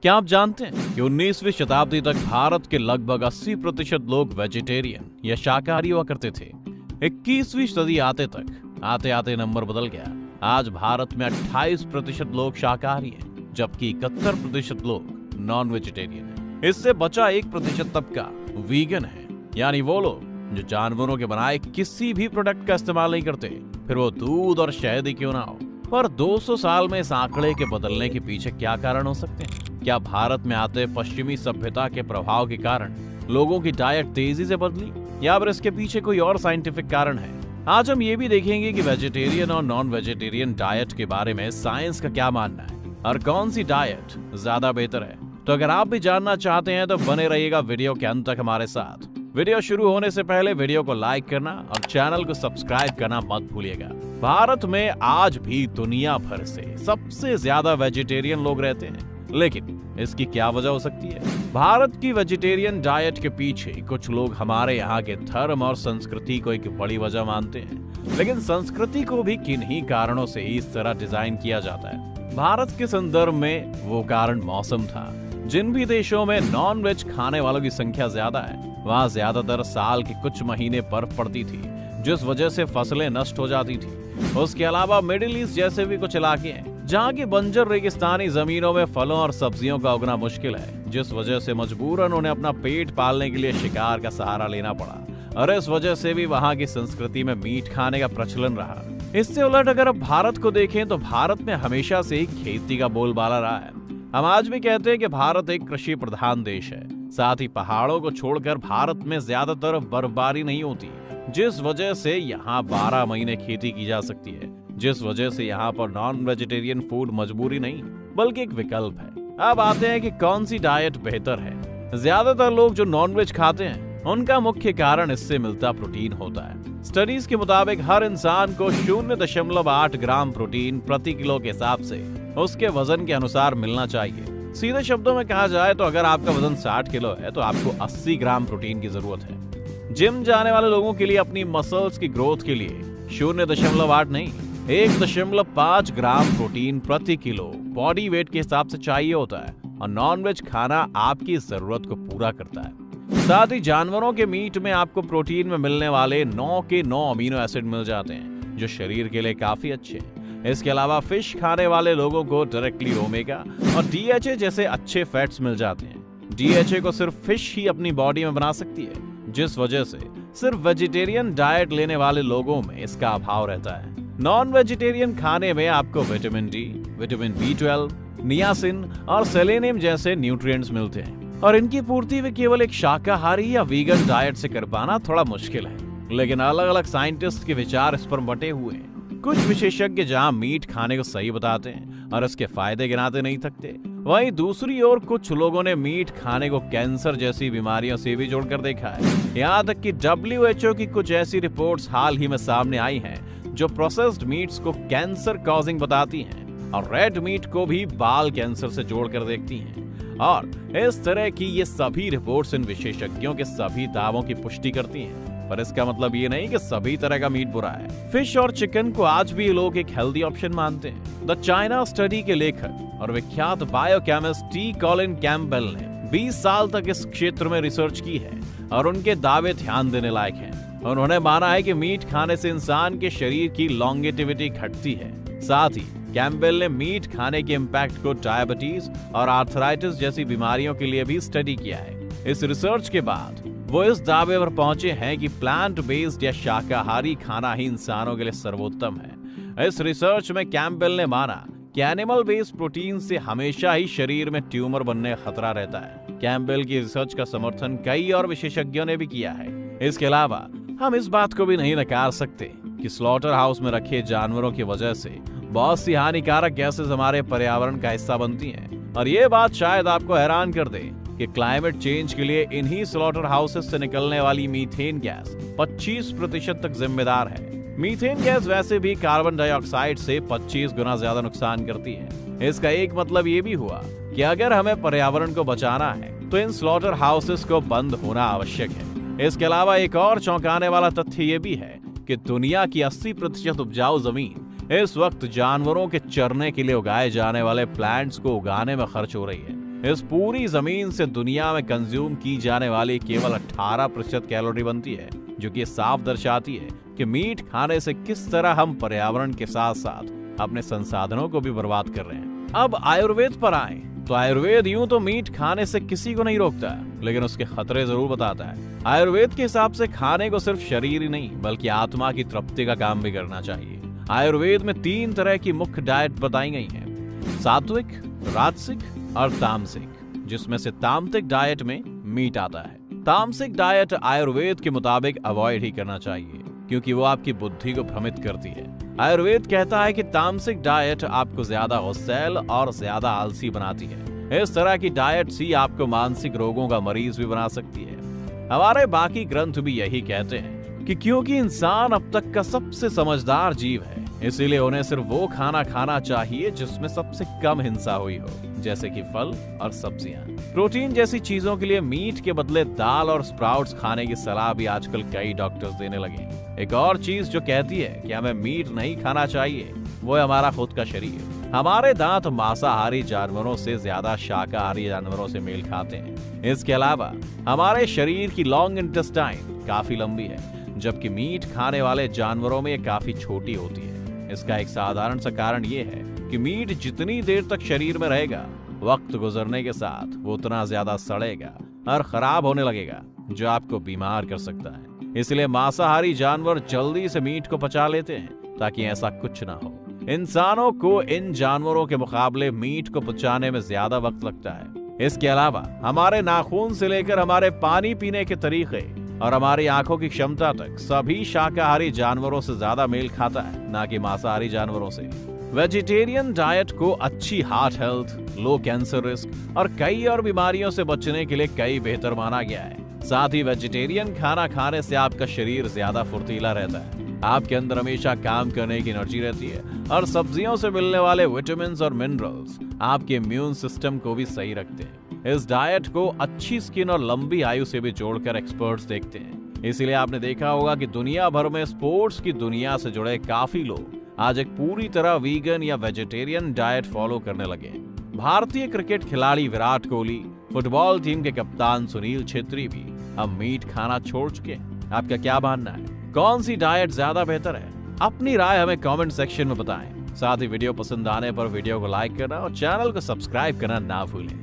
क्या आप जानते हैं कि 19वीं शताब्दी तक भारत के लगभग 80% लोग वेजिटेरियन या शाकाहारी हुआ करते थे। 21वीं सदी आते आते नंबर बदल गया। आज भारत में 28% लोग शाकाहारी हैं, जबकि 71% लोग नॉन वेजिटेरियन हैं। इससे बचा 1% तबका वीगन है, यानी वो लोग जो जानवरों के बनाए किसी भी प्रोडक्ट का इस्तेमाल नहीं करते, फिर वो दूध और शहद ही क्यों ना हो। पर 200 साल में इस आंकड़े के बदलने के पीछे क्या कारण हो सकते हैं? क्या भारत में आते पश्चिमी सभ्यता के प्रभाव के कारण लोगों की डाइट तेजी से बदली, या फिर इसके पीछे कोई और साइंटिफिक कारण है? आज हम ये भी देखेंगे कि वेजिटेरियन और नॉन वेजिटेरियन डाइट के बारे में साइंस का क्या मानना है और कौन सी डाइट ज्यादा बेहतर है। तो अगर आप भी जानना चाहते हैं तो बने रहिएगा वीडियो के अंत तक हमारे साथ। वीडियो शुरू होने से पहले वीडियो को लाइक करना और चैनल को सब्सक्राइब करना मत भूलिएगा। भारत में आज भी दुनिया भर से सबसे ज्यादा वेजिटेरियन लोग रहते हैं, लेकिन इसकी क्या वजह हो सकती है? भारत की वेजिटेरियन डाइट के पीछे कुछ लोग हमारे यहाँ के धर्म और संस्कृति को एक बड़ी वजह मानते हैं, लेकिन संस्कृति को भी किन्हीं कारणों से इस तरह डिजाइन किया जाता है। भारत के संदर्भ में वो कारण मौसम था। जिन भी देशों में नॉन वेज खाने वालों की संख्या ज्यादा है, वहाँ ज्यादातर साल के कुछ महीने बर्फ पड़ती थी, जिस वजह से फसलें नष्ट हो जाती थी। उसके अलावा मिडिल ईस्ट जैसे भी कुछ इलाके हैं जहाँ की बंजर रेगिस्तानी जमीनों में फलों और सब्जियों का उगना मुश्किल है, जिस वजह से मजबूरन उन्हें अपना पेट पालने के लिए शिकार का सहारा लेना पड़ा। और इस वजह से भी वहाँ की संस्कृति में मीट खाने का प्रचलन रहा। इससे उलट अगर अब भारत को देखें तो भारत में हमेशा से ही खेती का बोलबाला रहा है। हम आज भी कहते हैं कि भारत एक कृषि प्रधान देश है। साथ ही पहाड़ों को छोड़कर भारत में ज्यादातर बर्फबारी नहीं होती, जिस वजह से यहाँ 12 महीने खेती की जा सकती है, जिस वजह से यहाँ पर नॉन वेजिटेरियन फूड मजबूरी नहीं बल्कि एक विकल्प है। अब आते हैं कि कौन सी डाइट बेहतर है। ज्यादातर लोग जो नॉन वेज खाते हैं उनका मुख्य कारण इससे मिलता प्रोटीन होता है। स्टडीज के मुताबिक हर इंसान को 0.8 ग्राम प्रोटीन प्रति किलो के हिसाब से उसके वजन के अनुसार मिलना चाहिए। सीधे शब्दों में कहा जाए तो अगर आपका वजन 60 किलो है तो आपको 80 ग्राम प्रोटीन की जरूरत है। जिम जाने वाले लोगों के लिए अपनी मसल्स की ग्रोथ के लिए 0.8 नहीं 1.5 ग्राम प्रोटीन प्रति किलो बॉडी वेट के हिसाब से चाहिए होता है, और नॉन वेज खाना आपकी जरूरत को पूरा करता है। साथ ही जानवरों के मीट में आपको प्रोटीन में मिलने वाले 9 के 9 अमीनो एसिड मिल जाते हैं, जो शरीर के लिए काफी अच्छे हैं। इसके अलावा फिश खाने वाले लोगों को डायरेक्टली ओमेगा और डीएचए जैसे अच्छे फैट्स मिल जाते हैं। डीएचए को सिर्फ फिश ही अपनी बॉडी में बना सकती है, जिस वजह से सिर्फ वेजिटेरियन डाइट लेने वाले लोगों में इसका अभाव रहता है। नॉन वेजिटेरियन खाने में आपको vitamin D, vitamin B12, niacin और सेलेनियम जैसे न्यूट्रिएंट्स मिलते हैं, और इनकी पूर्ति भी केवल एक शाकाहारी या वीगन डाइट से कर पाना थोड़ा मुश्किल है। लेकिन अलग अलग साइंटिस्ट के विचार इस पर बटे हुए हैं। कुछ विशेषज्ञ जहां मीट खाने को सही बताते हैं और इसके फायदे गिनाते नहीं थकते, वहीं दूसरी ओर कुछ लोगों ने मीट खाने को कैंसर जैसी बीमारियों से भी जोड़कर देखा है। यहाँ तक कि WHO की कुछ ऐसी रिपोर्ट्स हाल ही में सामने आई हैं जो प्रोसेस्ड मीट्स को कैंसर कॉजिंग बताती हैं, और रेड मीट को भी बाल कैंसर से जोड़कर देखती हैं। और इस तरह की ये सभी रिपोर्ट्स इन विशेषज्ञों के सभी दावों की पुष्टि करती हैं। पर इसका मतलब ये नहीं कि सभी तरह का मीट बुरा है। फिश और चिकन को आज भी लोग एक हेल्दी ऑप्शन मानते हैं। द चाइना स्टडी के लेखक और विख्यात बायोकेमिस्ट टी कॉलिन कैम्पबेल ने 20 साल तक इस क्षेत्र में रिसर्च की है, और उनके दावे ध्यान देने लायक हैं। उन्होंने माना है कि मीट खाने से इंसान के शरीर की लॉन्गेटिविटी घटती है। साथ ही कैम्पबेल ने मीट खाने के इम्पैक्ट को डायबिटीज और आर्थराइटिस जैसी बीमारियों के लिए भी स्टडी किया है। इस रिसर्च के बाद वो इस दावे पर पहुंचे हैं कि प्लांट बेस्ड या शाकाहारी खाना ही इंसानों के लिए सर्वोत्तम है। इस रिसर्च में कैम्पबेल ने माना कि एनिमल बेस्ड प्रोटीन से हमेशा ही शरीर में ट्यूमर बनने का खतरा रहता है। कैम्पबेल की रिसर्च का समर्थन कई और विशेषज्ञों ने भी किया है। इसके अलावा हम इस बात को भी नहीं नकार सकते कि स्लॉटर हाउस में रखे जानवरों की वजह से बहुत सी हानिकारक गैसेस हमारे पर्यावरण का हिस्सा बनती हैं, और ये बात शायद आपको हैरान कर दे कि क्लाइमेट चेंज के लिए इन्हीं स्लॉटर हाउसेस से निकलने वाली मीथेन गैस 25% तक जिम्मेदार है। मीथेन गैस वैसे भी कार्बन डाइऑक्साइड से 25 गुना ज्यादा नुकसान करती है। इसका एक मतलब ये भी हुआ कि अगर हमें पर्यावरण को बचाना है तो इन स्लॉटर हाउसेस को बंद होना आवश्यक है। इसके अलावा एक और चौंकाने वाला तथ्य ये भी है कि दुनिया की 80% उपजाऊ जमीन इस वक्त जानवरों के चरने के लिए उगाए जाने वाले प्लांट्स को उगाने में खर्च हो रही है। इस पूरी जमीन से दुनिया में कंज्यूम की जाने वाली केवल 18% कैलोरी बनती है, जो कि साफ दर्शाती है कि मीट खाने से किस तरह हम पर्यावरण के साथ साथ अपने संसाधनों को भी बर्बाद कर रहे हैं। अब आयुर्वेद पर आए तो आयुर्वेद यूं तो मीट खाने से किसी को नहीं रोकता, लेकिन उसके खतरे जरूर बताता है। आयुर्वेद के हिसाब से खाने को सिर्फ शरीर ही नहीं बल्कि आत्मा की तृप्ति का काम भी करना चाहिए। आयुर्वेद में 3 तरह की मुख्य डाइट बताई गई हैं, सात्विक, राजसिक और तामसिक, जिसमें से तामसिक डाइट में मीट आता है। तामसिक डाइट आयुर्वेद के मुताबिक अवॉइड ही करना चाहिए क्योंकि वो आपकी बुद्धि को भ्रमित करती है। आयुर्वेद कहता है कि तामसिक डाइट आपको ज्यादा गुस्सैल और ज्यादा आलसी बनाती है। इस तरह की डाइट ही आपको मानसिक रोगों का मरीज भी बना सकती है। हमारे बाकी ग्रंथ भी यही कहते हैं कि क्योंकि इंसान अब तक का सबसे समझदार जीव है, इसीलिए उन्हें सिर्फ वो खाना खाना चाहिए जिसमें सबसे कम हिंसा हुई हो, जैसे कि फल और सब्जियां। प्रोटीन जैसी चीजों के लिए मीट के बदले दाल और स्प्राउट्स खाने की सलाह भी आजकल कई डॉक्टर्स देने लगे। एक और चीज जो कहती है कि हमें मीट नहीं खाना चाहिए वो है हमारा खुद का शरीर। हमारे दांत मांसाहारी जानवरों से ज्यादा शाकाहारी जानवरों से मेल खाते हैं। इसके अलावा हमारे शरीर की लॉन्ग इंटेस्टाइन काफी लंबी है, जबकि मीट खाने वाले जानवरों में ये काफी छोटी होती है। इसका एक साधारण सा कारण ये है कि मीट जितनी देर तक शरीर में रहेगा, वक्त गुजरने के साथ वो उतना ज्यादा सड़ेगा और खराब होने लगेगा, जो आपको बीमार कर सकता है। इसलिए मांसाहारी जानवर जल्दी से मीट को पचा लेते हैं ताकि ऐसा कुछ ना हो। इंसानों को इन जानवरों के मुकाबले मीट को पचाने में ज्यादा वक्त लगता है। इसके अलावा हमारे नाखून से लेकर हमारे पानी पीने के तरीके और हमारी आंखों की क्षमता तक सभी शाकाहारी जानवरों से ज्यादा मेल खाता है, ना कि मांसाहारी जानवरों से। वेजिटेरियन डाइट को अच्छी हार्ट हेल्थ, लो कैंसर रिस्क और कई और बीमारियों से बचने के लिए कई बेहतर माना गया है। साथ ही वेजिटेरियन खाना खाने से आपका शरीर ज्यादा फुर्तीला रहता है, आपके अंदर हमेशा काम करने की एनर्जी रहती है और सब्जियों से मिलने वाले विटामिन्स और मिनरल्स आपके इम्यून सिस्टम को भी सही रखते हैं। इस डाइट को अच्छी स्किन और लंबी आयु से भी जोड़कर एक्सपर्ट्स देखते हैं। इसीलिए आपने देखा होगा कि दुनिया भर में स्पोर्ट्स की दुनिया से जुड़े काफी लोग आज एक पूरी तरह वीगन या वेजिटेरियन डाइट फॉलो करने लगे हैं। भारतीय क्रिकेट खिलाड़ी विराट कोहली, फुटबॉल टीम के कप्तान सुनील छेत्री भी अब मीट खाना छोड़ चुके हैं। आपका क्या मानना है? कौन सी डाइट ज्यादा बेहतर है? अपनी राय हमें कमेंट सेक्शन में बताएं। साथ ही वीडियो पसंद आने पर वीडियो को लाइक करना और चैनल को सब्सक्राइब करना ना भूलें।